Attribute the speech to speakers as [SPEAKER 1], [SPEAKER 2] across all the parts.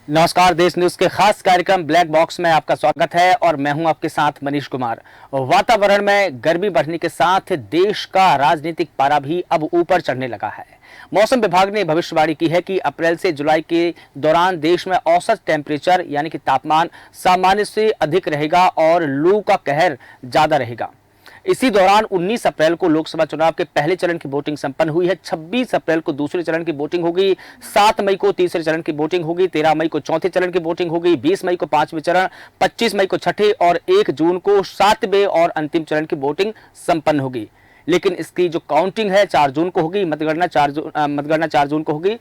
[SPEAKER 1] नमस्कार, देश न्यूज के खास कार्यक्रम ब्लैक बॉक्स में आपका स्वागत है और मैं हूं आपके साथ मनीष कुमार। वातावरण में गर्मी बढ़ने के साथ देश का राजनीतिक पारा भी अब ऊपर चढ़ने लगा है। मौसम विभाग ने भविष्यवाणी की है कि अप्रैल से जुलाई के दौरान देश में औसत टेम्परेचर यानी कि तापमान सामान्य से अधिक रहेगा और लू का कहर ज्यादा रहेगा। इसी दौरान 19 अप्रैल को लोकसभा चुनाव के पहले चरण की वोटिंग संपन्न हुई है। 26 अप्रैल को दूसरे चरण की वोटिंग होगी, 7 मई को तीसरे चरण की वोटिंग होगी, 13 मई को चौथे चरण की वोटिंग होगी, 20 मई को पांचवें चरण, 25 मई को छठे और 1 जून को सातवें और अंतिम चरण की वोटिंग संपन्न होगी। लेकिन इसकी जो काउंटिंग है 4 जून को होगी, मतगणना 4 जून को होगी।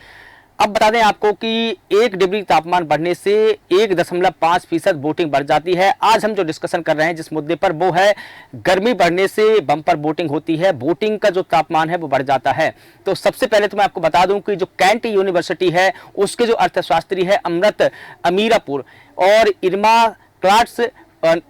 [SPEAKER 1] अब बता दें आपको कि 1 डिग्री तापमान बढ़ने से 1.5% वोटिंग बढ़ जाती है। आज हम जो डिस्कशन कर रहे हैं जिस मुद्दे पर, वो है गर्मी बढ़ने से बम्पर वोटिंग होती है, वोटिंग का जो तापमान है वो बढ़ जाता है। तो सबसे पहले तो मैं आपको बता दूं कि जो कैंट यूनिवर्सिटी है उसके जो अर्थशास्त्री है अमृत अमीरापुर और इरमा क्लाट्स,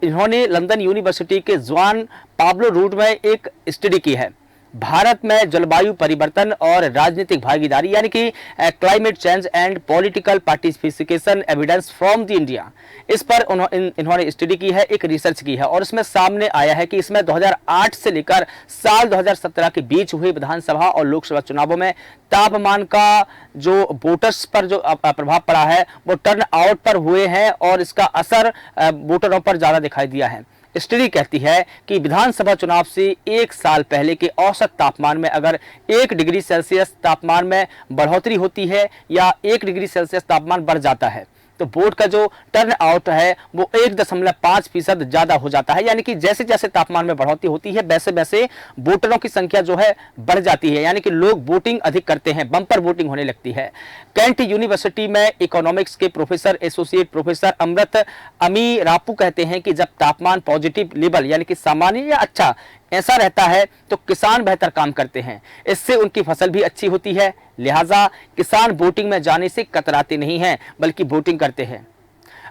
[SPEAKER 1] इन्होंने लंदन यूनिवर्सिटी के जॉन पाब्लो रूट में एक स्टडी की है। भारत में जलवायु परिवर्तन और राजनीतिक भागीदारी यानी कि climate change and political participation evidence from the India, इस पर इन्होंने स्टडी की है, एक रिसर्च की है और इसमें सामने आया है कि इसमें 2008 से लेकर साल 2017 के बीच हुए विधानसभा और लोकसभा चुनावों में तापमान का जो वोटर्स पर जो प्रभाव पड़ा है वो टर्न आउट पर हुए हैं और इसका असर वोटरों पर ज्यादा दिखाई दिया है। स्टडी कहती है कि विधानसभा चुनाव से 1 साल पहले के औसत तापमान में अगर 1 डिग्री सेल्सियस तापमान में बढ़ोतरी होती है या 1 डिग्री सेल्सियस तापमान बढ़ जाता है तो वोट का जो टर्न आउट है वो 1.5% ज्यादा हो जाता है। यानी कि जैसे जैसे तापमान में बढ़ोतरी होती है वैसे वैसे वोटरों की संख्या जो है बढ़ जाती है, यानी कि लोग वोटिंग अधिक करते हैं, बम्पर वोटिंग होने लगती है। कैंट यूनिवर्सिटी में इकोनॉमिक्स के प्रोफेसर एसोसिएट प्रोफेसर अमृत अमीरापू कहते हैं कि जब तापमान पॉजिटिव लेवल यानी कि सामान्य या अच्छा ऐसा रहता है तो किसान बेहतर काम करते हैं, इससे उनकी फसल भी अच्छी होती है, लिहाजा किसान वोटिंग में जाने से कतराते नहीं हैं बल्कि वोटिंग करते हैं।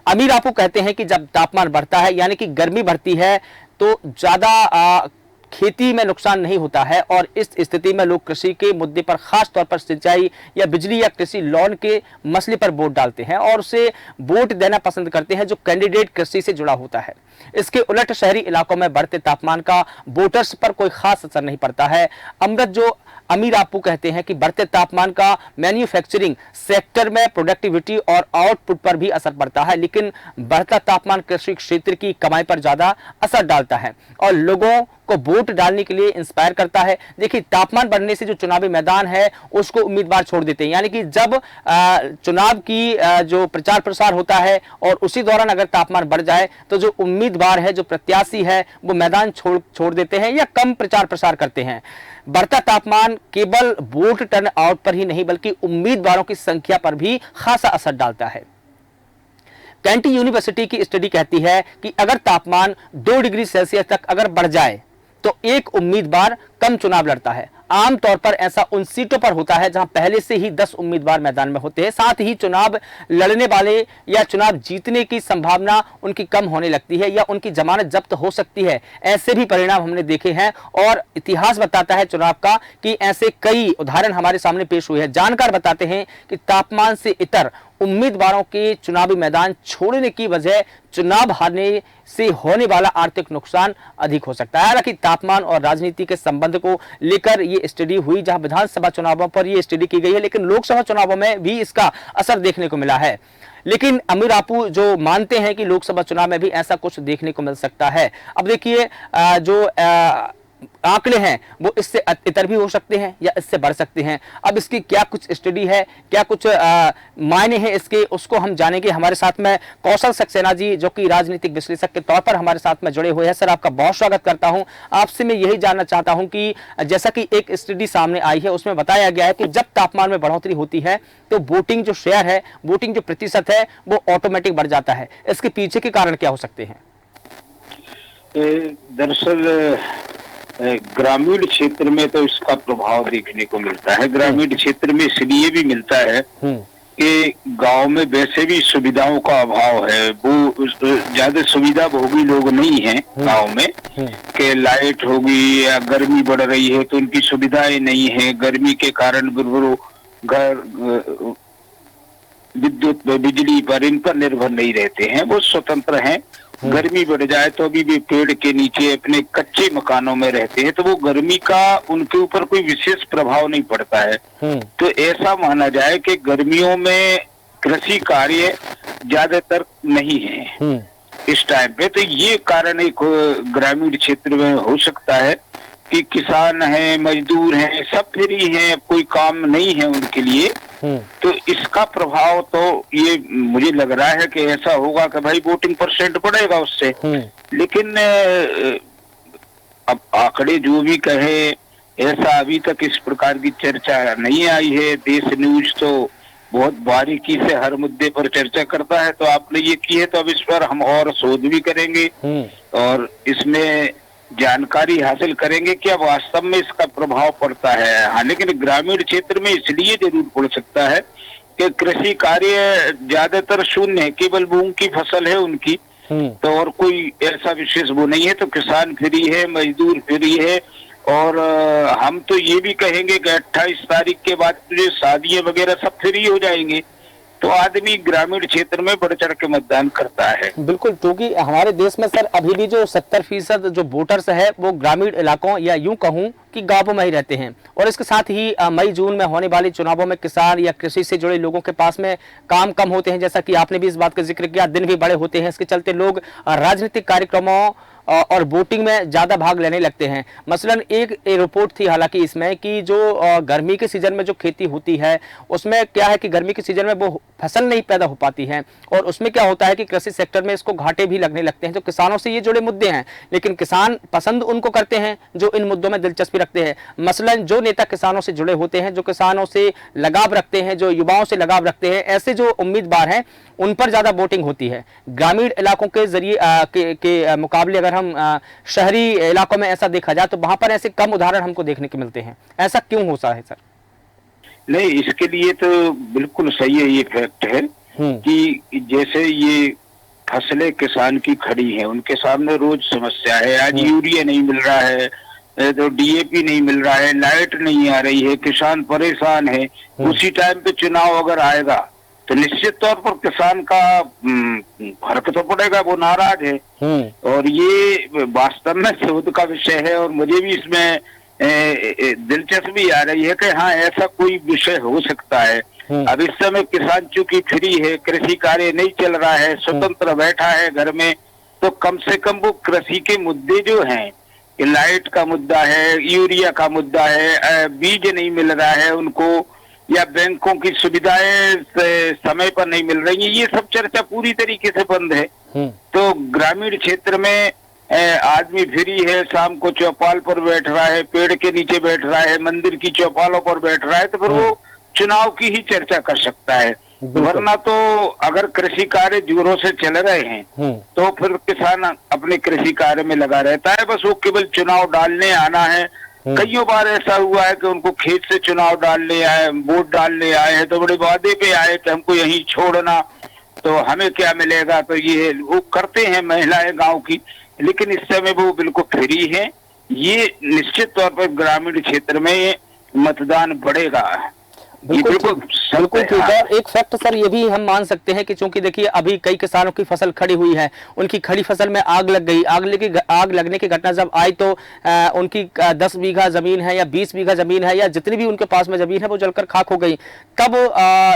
[SPEAKER 1] अमीर आपू कहते हैं कि जब तापमान बढ़ता है यानी कि गर्मी बढ़ती है तो ज्यादा खेती में नुकसान नहीं होता है और इस स्थिति में लोग कृषि के मुद्दे पर, खास तौर पर सिंचाई या बिजली या कृषि लोन के मसले पर वोट डालते हैं और उसे वोट देना पसंद करते हैं जो कैंडिडेट कृषि से जुड़ा होता है। इसके उलट शहरी इलाकों में बढ़ते तापमान का वोटर्स पर कोई खास असर नहीं पड़ता है। अमीर आपू कहते हैं कि बढ़ते तापमान का मैन्युफैक्चरिंग सेक्टर में प्रोडक्टिविटी और आउटपुट पर भी असर पड़ता है, लेकिन बढ़ता तापमान कृषि क्षेत्र की कमाई पर ज्यादा असर डालता है और लोगों को वोट डालने के लिए इंस्पायर करता है। देखिए, तापमान बढ़ने से जो चुनावी मैदान है उसको उम्मीदवार छोड़ देते हैं, यानी कि जब चुनाव की जो प्रचार प्रसार होता है और उसी दौरान अगर तापमान बढ़ जाए तो जो उम्मीदवार है, जो प्रत्याशी है, वो मैदान छोड़ देते हैं या कम प्रचार प्रसार करते हैं। बढ़ता तापमान केवल वोट टर्न आउट पर ही नहीं बल्कि उम्मीदवारों की संख्या पर भी खासा असर डालता है। कैंट यूनिवर्सिटी की स्टडी कहती है कि अगर तापमान 2 डिग्री सेल्सियस तक अगर बढ़ जाए तो एक उम्मीदवार कम चुनाव लड़ता है। आमतौर पर ऐसा उन सीटों पर होता है जहां पहले से ही 10 उम्मीदवार मैदान में होते हैं, साथ ही चुनाव लड़ने वाले या चुनाव जीतने की संभावना उनकी कम होने लगती है या उनकी जमानत जब्त हो सकती है। ऐसे भी परिणाम हमने देखे हैं और इतिहास बताता है चुनाव का कि ऐसे कई उदाहरण हमारे सामने पेश हुए हैं। जानकार बताते हैं कि तापमान से इतर उम्मीदवारों के चुनावी मैदान छोड़ने की वजह चुनाव हारने से होने वाला आर्थिक नुकसान अधिक हो सकता है। हालांकि तापमान और राजनीति के संबंध को लेकर ये स्टडी हुई, जहां विधानसभा चुनावों पर ये स्टडी की गई है, लेकिन लोकसभा चुनावों में भी इसका असर देखने को मिला है। लेकिन अमीर आपू जो मानते हैं कि लोकसभा चुनाव में भी ऐसा कुछ देखने को मिल सकता है। अब देखिए, जो आंकड़े हैं वो इससे इतर भी हो सकते हैं या इससे बढ़ सकते हैं। अब इसकी क्या कुछ स्टडी है, क्या कुछ मायने हैं इसके, उसको हम जानेंगे। हमारे साथ में कौशल सक्सेना जी जो कि राजनीतिक विश्लेषक के तौर पर हमारे साथ में जुड़े हुए हैं। सर, आपका बहुत स्वागत करता हूं। आपसे मैं यही जानना चाहता हूं कि जैसा कि एक स्टडी सामने आई है उसमें बताया गया है कि जब तापमान में बढ़ोतरी होती है तो वोटिंग जो शेयर है, वोटिंग जो प्रतिशत है वो ऑटोमेटिक बढ़ जाता है। इसके पीछे के कारण क्या हो सकते हैं?
[SPEAKER 2] दरअसल ग्रामीण क्षेत्र में तो इसका प्रभाव देखने को मिलता है। ग्रामीण क्षेत्र में इसलिए भी मिलता है कि गांव में वैसे भी सुविधाओं का अभाव है, वो ज्यादा सुविधा भोगी लोग नहीं हैं गांव में कि लाइट होगी या गर्मी बढ़ रही है तो उनकी सुविधाएं नहीं है। गर्मी के कारण घर विद्युत पर, बिजली पर, इन पर निर्भर नहीं रहते हैं, वो स्वतंत्र हैं। गर्मी बढ़ जाए तो अभी भी पेड़ के नीचे अपने कच्चे मकानों में रहते हैं, तो वो गर्मी का उनके ऊपर कोई विशेष प्रभाव नहीं पड़ता है। तो ऐसा माना जाए कि गर्मियों में कृषि कार्य ज्यादातर नहीं है इस टाइम पे। तो ये कारण एक ग्रामीण क्षेत्र में हो सकता है कि किसान हैं, मजदूर हैं, सब फ्री हैं, कोई काम नहीं है उनके लिए। तो इसका प्रभाव तो ये मुझे लग रहा है कि ऐसा होगा कि भाई वोटिंग परसेंट बढ़ेगा उससे। लेकिन अब आंकड़े जो भी कहे, ऐसा अभी तक इस प्रकार की चर्चा नहीं आई है। देश न्यूज तो बहुत बारीकी से हर मुद्दे पर चर्चा करता है, तो आपने ये की है तो अब इस पर हम और शोध भी करेंगे और इसमें जानकारी हासिल करेंगे कि अब वास्तव में इसका प्रभाव पड़ता है। हाँ, लेकिन ग्रामीण क्षेत्र में इसलिए जरूर पड़ सकता है कि कृषि कार्य ज्यादातर शून्य है, केवल मूंग की फसल है उनकी, तो और कोई ऐसा विशेष वो नहीं है। तो किसान फ्री है, मजदूर फ्री है, और हम तो ये भी कहेंगे कि 28 तारीख के बाद जो शादियां वगैरह सब फ्री हो जाएंगे, तो आदमी ग्रामीण क्षेत्र में बढ़ चढ़ के मतदान करता है।
[SPEAKER 1] बिल्कुल, क्योंकि हमारे देश में सर अभी भी जो 70% जो वोटर्स है वो ग्रामीण इलाकों या यूं कहूं कि गांवों में ही रहते हैं। और इसके साथ ही मई जून में होने वाले चुनावों में किसान या कृषि से जुड़े लोगों के पास में काम कम होते हैं, जैसा कि आपने भी इस बात का जिक्र किया, दिन भी बड़े होते हैं। इसके चलते लोग राजनीतिक कार्यक्रमों और वोटिंग में ज्यादा भाग लेने लगते हैं। मसलन एक रिपोर्ट थी हालांकि इसमें कि जो गर्मी के सीजन में जो खेती होती है उसमें क्या है कि गर्मी के सीजन में वो फसल नहीं पैदा हो पाती है, और उसमें क्या होता है कि कृषि सेक्टर में इसको घाटे भी लगने लगते हैं। तो किसानों से ये जुड़े मुद्दे हैं, लेकिन किसान पसंद उनको करते हैं जो इन मुद्दों में दिलचस्पी रखते हैं। मसलन जो नेता किसानों से जुड़े होते हैं, जो किसानों से लगाव रखते हैं, जो युवाओं से लगाव रखते हैं, ऐसे जो उम्मीदवार हैं उन पर ज्यादा वोटिंग होती है। ग्रामीण इलाकों के जरिए के मुकाबले अगर हम शहरी इलाकों में ऐसा देखा जाए तो वहां पर ऐसे कम उदाहरण हमको देखने को मिलते हैं। ऐसा क्यों होता है सर?
[SPEAKER 2] नहीं, इसके लिए तो बिल्कुल सही है, ये फैक्ट है कि जैसे ये फसलें किसान की खड़ी हैं, उनके सामने रोज समस्या है। आज यूरिया नहीं मिल रहा है, तो डीएपी नहीं मिल रहा है, लाइट नहीं आ रही है, किसान परेशान है। उसी टाइम पे चुनाव अगर आएगा तो निश्चित तौर पर किसान का फर्क तो पड़ेगा, वो नाराज है। और ये वास्तव में शोध का विषय है, और मुझे भी इसमें दिलचस्पी आ रही है कि हाँ, ऐसा कोई विषय हो सकता है। अब इस समय किसान चूंकि फ्री है, कृषि कार्य नहीं चल रहा है, स्वतंत्र बैठा है घर में, तो कम से कम वो कृषि के मुद्दे जो हैं, लाइट का मुद्दा है, यूरिया का मुद्दा है, बीज नहीं मिल रहा है उनको, या बैंकों की सुविधाएं समय पर नहीं मिल रही है, ये सब चर्चा पूरी तरीके से बंद है। तो ग्रामीण क्षेत्र में आदमी फ्री है, शाम को चौपाल पर बैठ रहा है, पेड़ के नीचे बैठ रहा है, मंदिर की चौपालों पर बैठ रहा है, तो फिर वो चुनाव की ही चर्चा कर सकता है। वरना तो अगर कृषि कार्य जोरों से चल रहे हैं तो फिर किसान अपने कृषि कार्य में लगा रहता है, बस वो केवल चुनाव डालने आना है। कईयों बार ऐसा हुआ है कि उनको खेत से चुनाव डालने आए, वोट डालने आए हैं, तो बड़े वादे पे आए कि हमको यहीं छोड़ना, तो हमें क्या मिलेगा, तो ये वो करते हैं महिलाएं गांव की। लेकिन इस समय वो बिल्कुल फ्री है। ये निश्चित तौर पर ग्रामीण क्षेत्र में मतदान बढ़ेगा।
[SPEAKER 1] बिल्कुल ठीक है। एक फैक्ट सर ये भी हम मान सकते हैं कि चूंकि देखिए अभी कई किसानों की फसल खड़ी हुई है, उनकी खड़ी फसल में आग लग गई, आग लगने की घटना जब आई तो उनकी 10 बीघा जमीन है या 20 बीघा जमीन है या जितनी भी उनके पास में जमीन है वो जलकर खाक हो गई। तब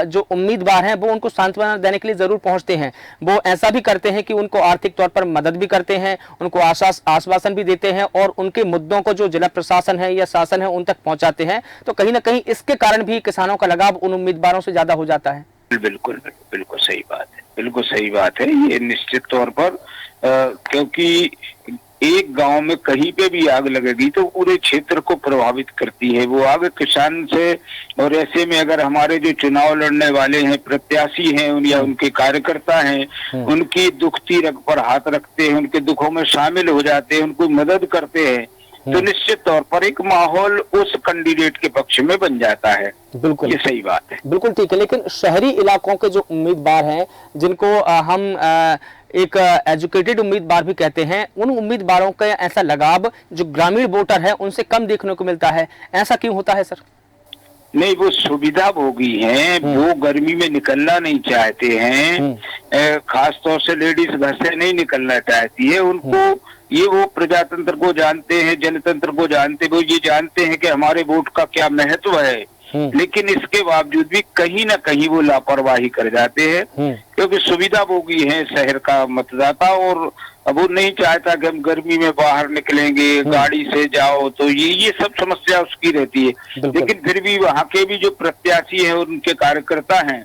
[SPEAKER 1] जो उम्मीदवार हैं वो उनको सांत्वना देने के लिए जरूर पहुंचते हैं। वो ऐसा भी करते हैं कि उनको आर्थिक तौर पर मदद भी करते हैं, उनको आश्वासन भी देते हैं और उनके मुद्दों को जो जिला प्रशासन है या शासन है उन तक पहुंचाते हैं। तो कहीं ना कहीं इसके कारण भी किसानों का लगाव उन उम्मीदवारों से ज्यादा हो जाता है।
[SPEAKER 2] बिल्कुल बिल्कुल सही बात है, बिल्कुल सही बात है ये निश्चित तौर पर। क्योंकि एक गांव में कहीं पे भी आग लगेगी तो पूरे क्षेत्र को प्रभावित करती है वो आग, किसान से। और ऐसे में अगर हमारे जो चुनाव लड़ने वाले हैं, प्रत्याशी हैं या उनके कार्यकर्ता हैं, उनकी दुखती रग पर हाथ रखते हैं, उनके दुखों में शामिल हो जाते हैं, उनको मदद करते हैं, तो निश्चित तौर पर एक माहौल उस कैंडिडेट के पक्ष में बन जाता है।
[SPEAKER 1] बिल्कुल
[SPEAKER 2] ये सही बात है,
[SPEAKER 1] बिल्कुल ठीक है। लेकिन शहरी इलाकों के जो उम्मीदवार हैं, जिनको हम एक एजुकेटेड उम्मीदवार भी कहते हैं, उन उम्मीदवारों का ऐसा लगाव जो ग्रामीण वोटर है उनसे कम देखने को मिलता है। ऐसा क्यों होता है सर?
[SPEAKER 2] नहीं, वो सुविधा भोगी हैं, वो गर्मी में निकलना नहीं चाहते हैं, खास तौर से लेडीज घर से नहीं निकलना चाहती है। उनको ये वो प्रजातंत्र को जानते हैं, जनतंत्र को जानते, वो ये जानते हैं कि हमारे वोट का क्या महत्व है, लेकिन इसके बावजूद भी कहीं ना कहीं वो लापरवाही कर जाते हैं, क्योंकि सुविधा भोगी है शहर का मतदाता, और अब वो नहीं चाहता कि हम गर्मी में बाहर निकलेंगे, गाड़ी से जाओ, तो ये सब समस्या उसकी रहती है। लेकिन फिर भी वहाँ के भी जो प्रत्याशी हैं, उनके कार्यकर्ता हैं,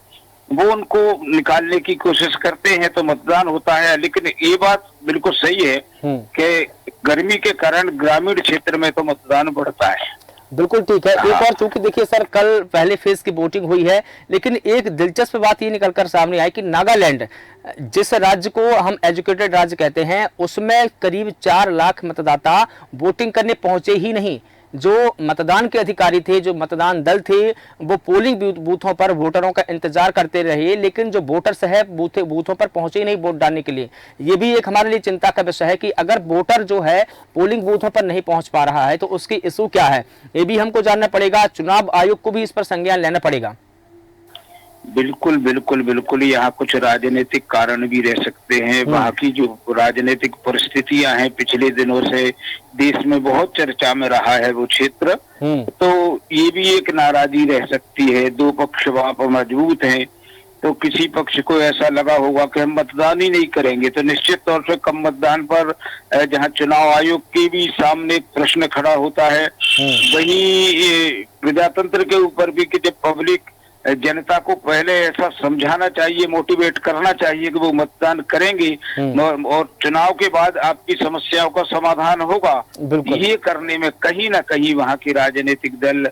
[SPEAKER 2] वो उनको निकालने की कोशिश करते हैं, तो मतदान होता है। लेकिन ये बात बिल्कुल सही है कि गर्मी के कारण ग्रामीण क्षेत्र में तो मतदान बढ़ता है।
[SPEAKER 1] बिल्कुल ठीक है। एक और चूंकि देखिए सर, कल पहले फेज की वोटिंग हुई है, लेकिन एक दिलचस्प बात ये निकलकर सामने आई कि नागालैंड, जिस राज्य को हम एजुकेटेड राज्य कहते हैं, उसमें करीब 4 लाख मतदाता वोटिंग करने पहुंचे ही नहीं। जो मतदान के अधिकारी थे, जो मतदान दल थे, वो पोलिंग बूथों पर वोटरों का इंतजार करते रहे, लेकिन जो वोटर्स है बूथों पर पहुंचे ही नहीं वोट डालने के लिए। ये भी एक हमारे लिए चिंता का विषय है कि अगर वोटर जो है पोलिंग बूथों पर नहीं पहुंच पा रहा है तो उसकी इशू क्या है, ये भी हमको जानना पड़ेगा। चुनाव आयोग को भी इस पर संज्ञान लेना पड़ेगा।
[SPEAKER 2] बिल्कुल बिल्कुल बिल्कुल, यहाँ कुछ राजनीतिक कारण भी रह सकते हैं। वहाँ की जो राजनीतिक परिस्थितियां हैं, पिछले दिनों से देश में बहुत चर्चा में रहा है वो क्षेत्र, तो ये भी एक नाराजगी रह सकती है। 2 पक्ष वहाँ पर मजबूत हैं, तो किसी पक्ष को ऐसा लगा होगा कि हम मतदान ही नहीं करेंगे, तो निश्चित तौर से कम मतदान पर जहाँ चुनाव आयोग के भी सामने प्रश्न खड़ा होता है, वहीं प्रजातंत्र के ऊपर भी कि जब पब्लिक जनता को पहले ऐसा समझाना चाहिए, मोटिवेट करना चाहिए कि वो मतदान करेंगे और चुनाव के बाद आपकी समस्याओं का समाधान होगा। ये करने में कहीं ना कहीं वहाँ की राजनीतिक दल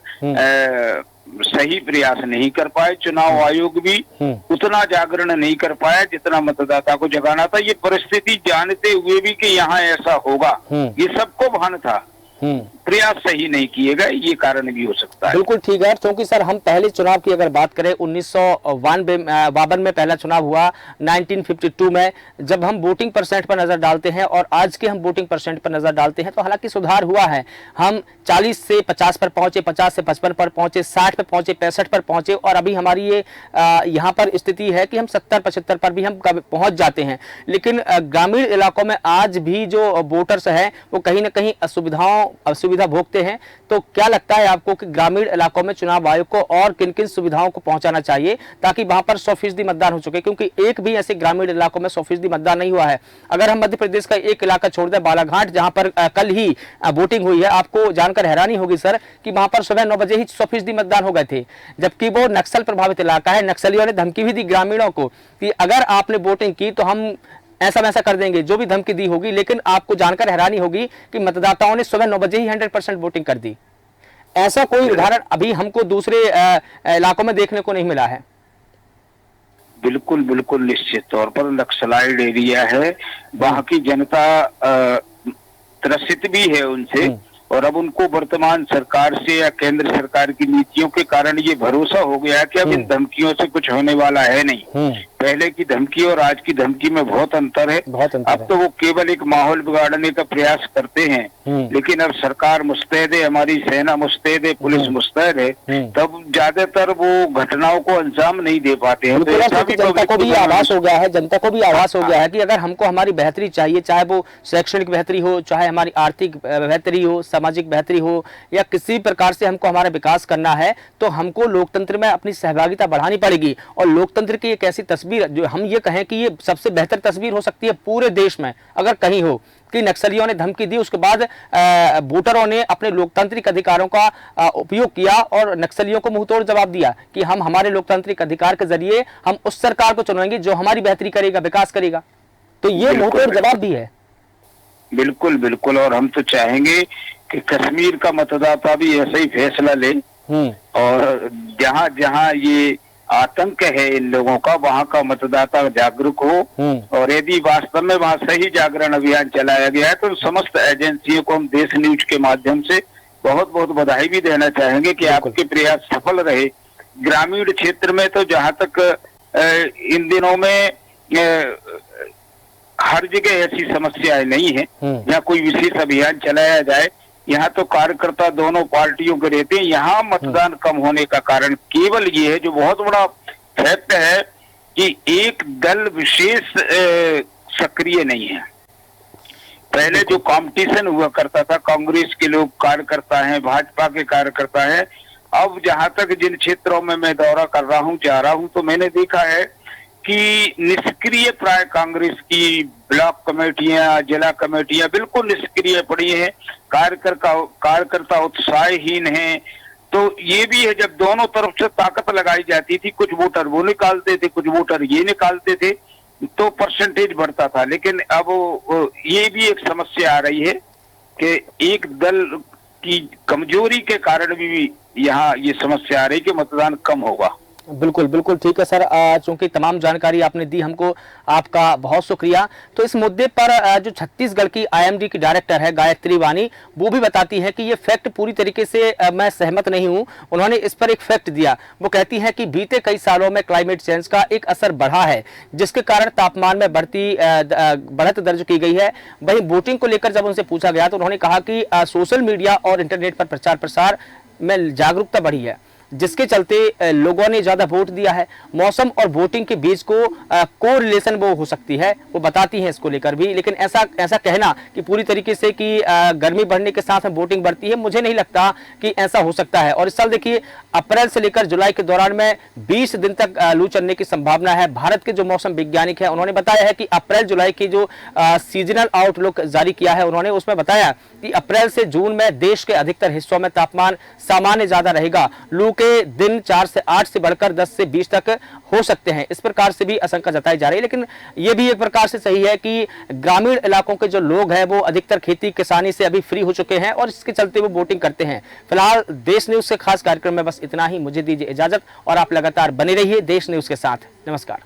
[SPEAKER 2] सही प्रयास नहीं कर पाए। चुनाव आयोग भी उतना जागरण नहीं कर पाया जितना मतदाता को जगाना था। ये परिस्थिति जानते हुए भी कि यहाँ ऐसा होगा, ये सबको भान था, प्रयास सही नहीं किए गए, ये कारण भी हो सकता है।
[SPEAKER 1] बिल्कुल ठीक है, क्योंकि सर हम पहले चुनाव की अगर बात करें, 1952 में पहला चुनाव हुआ, 1952 में, जब हम वोटिंग परसेंट पर नजर डालते हैं और आज के हम वोटिंग परसेंट पर नजर डालते हैं, तो हालांकि सुधार हुआ है। हम 40 से 50 पर पहुंचे, 50 से 55 पर पहुंचे, 60 पर पहुंचे, 65 पर पहुंचे, और अभी हमारी ये यहाँ पर स्थिति है कि हम 70-75 पर भी हम पहुंच जाते हैं। लेकिन ग्रामीण इलाकों में आज भी जो वोटर्स है वो कहीं ना कहीं असुविधा भोगते हैं। तो क्या लगता है आपको कि ग्रामीण इलाकों में चुनाव आयोग को और किन किन सुविधाओं को पहुंचाना चाहिए ताकि वहां पर 100% मतदान हो चुके, क्योंकि एक भी ऐसे ग्रामीण इलाकों में 100% मतदान नहीं हुआ है। अगर हम मध्य प्रदेश का एक इलाका छोड़ दें, बालाघाट, जहां पर कल ही वोटिंग हुई है, आपको जानकर हैरानी होगी सर कि वहां पर सुबह 9 बजे ही 100% मतदान हो गए थे, जबकि वो नक्सल प्रभावित इलाका है। नक्सलियों ने धमकी भी दी ग्रामीणों को कि अगर आपने वोटिंग की तो हम ऐसा वैसा कर देंगे, जो भी धमकी दी होगी। लेकिन आपको जानकर हैरानी होगी कि मतदाताओं ने सुबह 9 बजे ही 100% वोटिंग कर दी। ऐसा कोई उदाहरण अभी हमको दूसरे इलाकों में देखने को नहीं मिला है।
[SPEAKER 2] बिल्कुल बिल्कुल, निश्चित तौर पर नक्सलाइड एरिया है, वहाँ की जनता त्रसित भी है उनसे, और अब उनको वर्तमान सरकार से या केंद्र सरकार की नीतियों के कारण ये भरोसा हो गया कि अब इन धमकियों से कुछ होने वाला है नहीं। पहले की धमकी और आज की धमकी में बहुत अंतर है। अब तो वो केवल एक माहौल बिगाड़ने का प्रयास करते हैं, लेकिन अब सरकार मुस्तैद है, हमारी सेना मुस्तैद है, पुलिस मुस्तैद है, तब ज्यादातर वो घटनाओं को अंजाम नहीं दे पाते हैं।
[SPEAKER 1] तो जनता को भी आभास हो गया है, जनता को भी आभास हो गया है कि अगर हमको हमारी बेहतरी चाहिए, चाहे वो शैक्षणिक बेहतरी हो, चाहे हमारी आर्थिक बेहतरी हो, सामाजिक बेहतरी हो, या किसी प्रकार से हमको हमारा विकास करना है, तो हमको लोकतंत्र में अपनी सहभागिता बढ़ानी पड़ेगी। और लोकतंत्र की एक ऐसी तस्वीर जो हम ये कहें कि ये सबसे बेहतर तस्वीर हो सकती है पूरे देश में, अगर कहीं हो कि नक्सलियों ने धमकी दी, उसके बाद वोटरों ने अपने लोकतांत्रिक अधिकारों का उपयोग किया और नक्सलियों को मुंहतोड़ जवाब दिया कि हम हमारे लोकतांत्रिक अधिकार के जरिए हम उस सरकार को चुनेंगे जो हमारी बेहतरी करेगा, विकास करेगा। तो ये मुंहतोड़ जवाब भी है।
[SPEAKER 2] बिल्कुल बिल्कुल, और हम तो चाहेंगे कि कश्मीर का मतदाता भी ऐसा ही फैसला ले, और जहाँ जहाँ ये आतंक है इन लोगों का, वहाँ का मतदाता जागरूक हो। और यदि वास्तव में वहाँ सही जागरण अभियान चलाया गया है तो समस्त एजेंसियों को हम देश न्यूज के माध्यम से बहुत बहुत बधाई भी देना चाहेंगे कि आपके प्रयास सफल रहे। ग्रामीण क्षेत्र में तो जहाँ तक इन दिनों में हर जगह ऐसी समस्याएं नहीं है जहाँ कोई विशेष अभियान चलाया जाए, यहाँ तो कार्यकर्ता दोनों पार्टियों के रहते हैं। यहाँ मतदान कम होने का कारण केवल ये है, जो बहुत बड़ा फैक्ट है, कि एक दल विशेष सक्रिय नहीं है। पहले जो कंपटीशन हुआ करता था, कांग्रेस के लोग कार्यकर्ता हैं, भाजपा के कार्यकर्ता हैं। अब जहां तक जिन क्षेत्रों में मैं दौरा कर रहा हूं, जा रहा हूं, तो मैंने देखा है कि निष्क्रिय प्राय कांग्रेस की ब्लॉक कमेटियां, जिला कमेटियां बिल्कुल निष्क्रिय पड़ी हैं। कार्यकर्ता उत्साहहीन हैं। तो ये भी है, जब दोनों तरफ से ताकत लगाई जाती थी, कुछ वोटर वो निकालते थे, कुछ वोटर ये निकालते थे, तो परसेंटेज बढ़ता था। लेकिन अब ये भी एक समस्या आ रही है कि एक दल की कमजोरी के कारण भी यहाँ ये समस्या आ रही है कि मतदान कम होगा।
[SPEAKER 1] बिल्कुल बिल्कुल ठीक है सर। चूंकि तमाम जानकारी आपने दी हमको, आपका बहुत शुक्रिया। तो इस मुद्दे पर जो छत्तीसगढ़ की आईएमडी की डायरेक्टर है गायत्री वानी, वो भी बताती है कि ये फैक्ट पूरी तरीके से मैं सहमत नहीं हूं। उन्होंने इस पर एक फैक्ट दिया। वो कहती है कि बीते कई सालों में क्लाइमेट चेंज का एक असर बढ़ा है, जिसके कारण तापमान में बढ़त दर्ज की गई है। वहीं वोटिंग को लेकर जब उनसे पूछा गया तो उन्होंने कहा कि सोशल मीडिया और इंटरनेट पर प्रचार प्रसार में जागरूकता बढ़ी है, जिसके चलते लोगों ने ज्यादा वोट दिया है। मौसम और वोटिंग के बीच को रिलेशन वो हो सकती है, वो बताती हैं इसको लेकर भी। लेकिन ऐसा कहना कि पूरी तरीके से कि गर्मी बढ़ने के साथ वोटिंग बढ़ती है, मुझे नहीं लगता कि ऐसा हो सकता है। और इस साल देखिए, अप्रैल से लेकर जुलाई के दौरान में 20 दिन तक लू चलने की संभावना है। भारत के जो मौसम वैज्ञानिक है, उन्होंने बताया है कि अप्रैल जुलाई की जो सीजनल आउटलुक जारी किया है उन्होंने, उसमें बताया कि अप्रैल से जून में देश के अधिकतर हिस्सों में तापमान सामान्य ज्यादा रहेगा। लू के दिन 4 से 8 से बढ़कर 10 से 20 तक हो सकते हैं। इस प्रकार से भी आशंका जताई जा रही है। लेकिन यह भी एक प्रकार से सही है कि ग्रामीण इलाकों के जो लोग हैं वो अधिकतर खेती किसानी से अभी फ्री हो चुके हैं और इसके चलते वो वोटिंग करते हैं। फिलहाल देश न्यूज के खास कार्यक्रम में बस इतना ही। मुझे दीजिए इजाजत और आप लगातार बने रहिए देश न्यूज के साथ। नमस्कार।